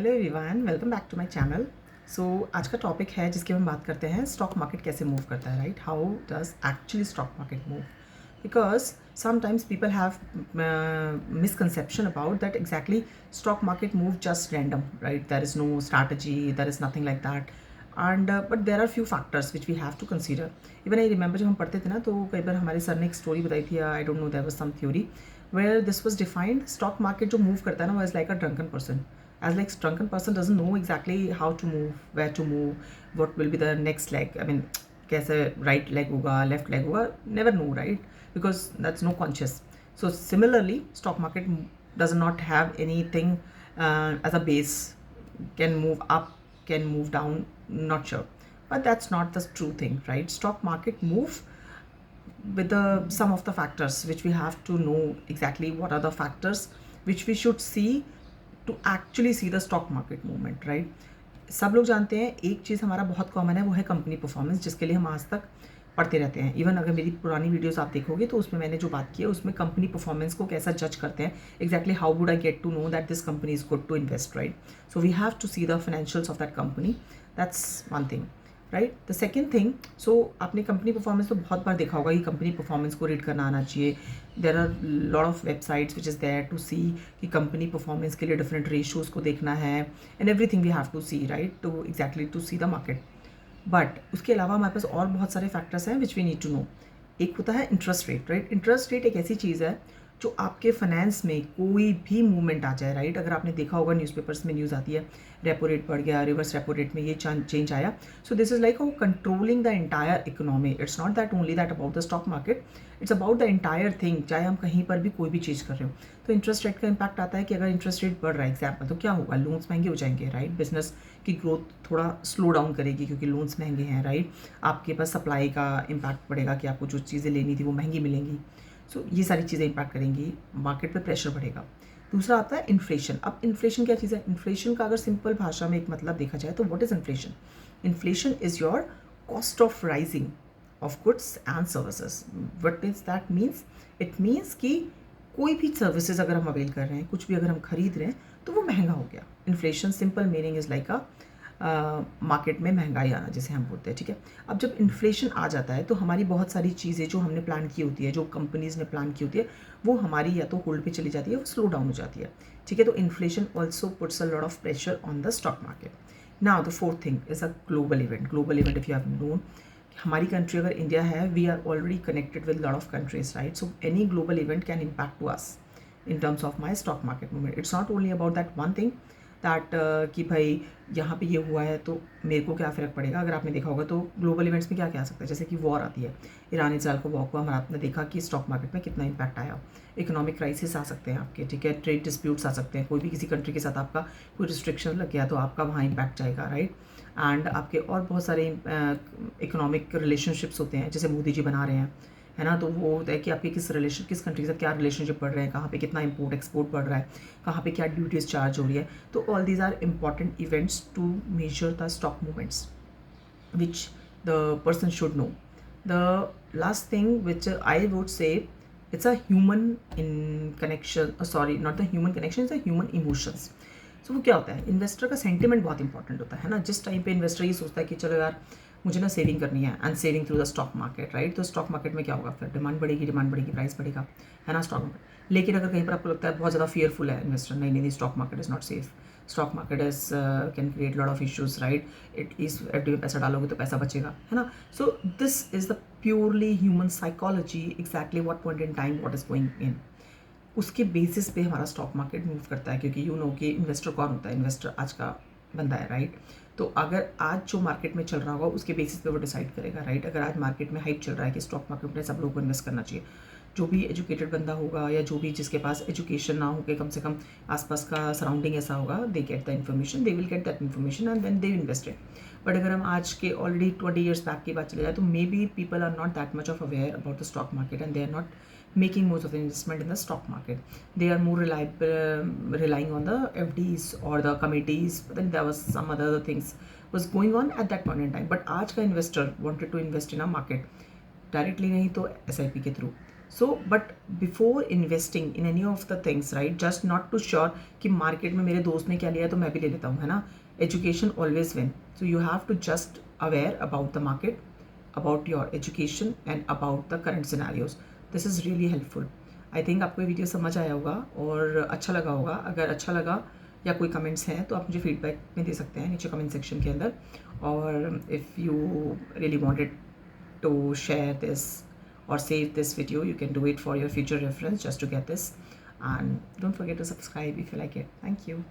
Hello everyone, welcome back to my channel. So आज का topic है जिसके हम बात करते हैं स्टॉक मार्केट कैसे मूव करता है, right? How does actually stock market move? Because sometimes people have misconception about that exactly stock market move just random, right? There is no strategy, there is nothing like that. And but there are few factors which we have to consider. Even I remember जब हम पढ़ते थे ना तो कई बार हमारे sir ने एक स्टोरी बताई थी, I don't know, there was some theory where this was defined. Stock market जो मूव करता है ना वो is like a drunken person. As like drunken person doesn't know exactly how to move, where to move, what will be the next leg. I mean, कैसे right leg होगा, left leg होगा, never know, right? Because that's no conscious. So similarly, stock market does not have anything as a base. Can move up, can move down, not sure. But that's not the true thing, right? Stock market move with the some of the factors which we have to know exactly what are the factors which we should see to actually see the stock market movement, right? सब लोग जानते हैं एक चीज़ हमारा बहुत common है, वो है कंपनी परफॉर्मेंस, जिसके लिए हम आज तक पढ़ते रहते हैं. इवन अगर मेरी पुरानी वीडियोस आप देखोगे तो उसमें मैंने जो बात की है उसमें कंपनी परफॉर्मेंस को कैसा जज करते हैं, exactly how would I get to know that this company is good to invest, right? So we have to see the financials of that company. That's one thing, right? The second thing, so आपने company performance तो बहुत बार देखा होगा कि company performance को read करना आना चाहिए. There are lot of websites which is there to see कि कंपनी परफॉर्मेंस के लिए डिफरेंट रेशियोज़ को देखना है and everything we have to see, right? To exactly to see the market. But उसके अलावा हमारे पास और बहुत सारे फैक्टर्स हैं which we need to know. एक होता है interest rate, right? Interest rate एक ऐसी चीज़ है जो आपके फाइनेंस में कोई भी मूवमेंट आ जाए, राइट? अगर आपने देखा होगा न्यूज़पेपर्स में न्यूज़ आती है रेपो रेट बढ़ गया, रिवर्स रेपो रेट में ये चेंज आया. So this is like controlling the entire economy. It's not that only that about the stock market, it's about the entire thing. चाहे हम कहीं पर भी कोई भी चीज़ कर रहे हो तो इंटरेस्ट रेट का इंपैक्ट आता है कि अगर इंटरेस्ट रेट बढ़ रहा है एग्जाम्पल, तो क्या होगा? लोन्स महंगे हो जाएंगे, राइट? बिजनेस की ग्रोथ थोड़ा स्लो डाउन करेगी क्योंकि लोन्स महंगे हैं, राइट? आपके पास सप्लाई का इम्पैक्ट पड़ेगा कि आपको जो चीज़ें लेनी थी वो महंगी मिलेंगी. सो ये सारी चीज़ें इम्पैक्ट करेंगी, मार्केट पे प्रेशर बढ़ेगा. दूसरा आता है इन्फ्लेशन. अब इन्फ्लेशन क्या चीज़ है? इन्फ्लेशन का अगर सिंपल भाषा में एक मतलब देखा जाए तो what is inflation? Inflation is your cost of rising of goods and services. What is that means? It means कि कोई भी सर्विसेज अगर हम अवेल कर रहे हैं, कुछ भी अगर हम खरीद रहे हैं तो वो महंगा हो गया. Inflation simple meaning is like a market में महंगाई आना, जिसे हम बोलते हैं, ठीक है? अब जब इन्फ्लेशन आ जाता है तो हमारी बहुत सारी चीज़ें जो हमने प्लान की होती है, जो कंपनीज ने प्लान की होती है, वो हमारी या तो होल्ड पे चली जाती है, वो स्लो डाउन हो जाती है, ठीक है? तो inflation also puts a lot of pressure on the stock market. Now the fourth thing is a global event. Global event, if you have known, हमारी कंट्री अगर इंडिया है, we are already connected with lot of countries, right? So any global event can impact to us in terms of my stock market movement. It's not only about that one thing that कि भाई यहाँ पे ये हुआ है तो मेरे को क्या फ़र्क पड़ेगा. अगर आपने देखा होगा तो ग्लोबल इवेंट्स में क्या क्या आ सकता है, जैसे कि वॉर आती है, ईरान इसराइल को वॉर हुआ, हमारा आपने देखा कि स्टॉक मार्केट में कितना इम्पैक्ट आया. इकोनॉमिक क्राइसिस आ सकते हैं आपके, ठीक है? ट्रेड डिस्प्यूट्स आ सकते हैं, कोई भी किसी कंट्री के साथ आपका कोई रिस्ट्रिक्शन लग गया तो आपका वहाँ इम्पैक्ट जाएगा, राइट? एंड आपके और बहुत सारे इकोनॉमिक रिलेशनशिप्स होते हैं, जैसे मोदी जी बना रहे हैं, है ना? तो वो होता है कि आपके किस कंट्री के साथ क्या रिलेशनशिप बढ़ रहे हैं, कहाँ पे कितना इंपोर्ट एक्सपोर्ट बढ़ रहा है, कहाँ पे क्या ड्यूटीज चार्ज हो रही है. तो all these are important events to measure the stock movements which the person should know. The last thing which I would say, it's a human in connection, sorry not the human connection, it's a human emotions. So वो क्या होता है? Investor का sentiment बहुत important होता है ना. जिस टाइम पे इन्वेस्टर ये सोचता है कि चलो यार मुझे ना सेविंग करनी है, and saving through the stock market, right? तो स्टॉक मार्केट में क्या होगा? फिर डिमांड बढ़ेगी, प्राइस बढ़ेगा, है ना, स्टॉक मार्केट. लेकिन अगर कहीं पर आपको लगता है बहुत ज़्यादा फियरफुल है इन्वेस्टर, नहीं नहीं, stock market is not safe, stock market is can create lot of issues, right? It is FD में पैसा डालोगे तो पैसा बचेगा, है ना? So this is the purely human psychology, exactly what point in time what is going in. उसके basis पे हमारा स्टॉक मार्केट मूव करता है, क्योंकि यू नो कि इन्वेस्टर कौन होता है? इन्वेस्टर आज का बंदा है, राइट? तो अगर आज जो मार्केट में चल रहा होगा उसके बेसिस पे वो डिसाइड करेगा, राइट? अगर आज मार्केट में हाइप चल रहा है कि स्टॉक मार्केट में सब लोगों को इन्वेस्ट करना चाहिए, जो भी एजुकेटेड बंदा होगा या जो भी जिसके पास एजुकेशन ना हो के कम से कम आसपास का सराउंडिंग ऐसा होगा, they get the information, they will get that information and then they invested. But अगर हम आज के ऑलरेडी 20 ईयर्स बैक की बात चले जाए तो maybe people are not that much of aware about the stock market and they are not making most of the investment in the stock market. They are more relying on the FDs or the committees. But then there was some other things was going on at that point in time. But आज का investor wanted to invest in a market directly नहीं तो SIP के through. So but before investing in any of the things, right, just not to sure कि market में मेरे दोस्त ने क्या लिया है तो मैं भी ले लेता हूँ, है ना. Education always win. So you have to just aware about the market, about your education and about the current scenarios. This is really helpful. I think आपको ये वीडियो समझ आया होगा और अच्छा लगा होगा. अगर अच्छा लगा या कोई कमेंट्स हैं तो आप मुझे फीडबैक में दे सकते हैं नीचे कमेंट सेक्शन के अंदर. और if you really wanted to share this or save this video, you can do it for your future reference just to get this. And don't forget to subscribe if you like it. Thank you.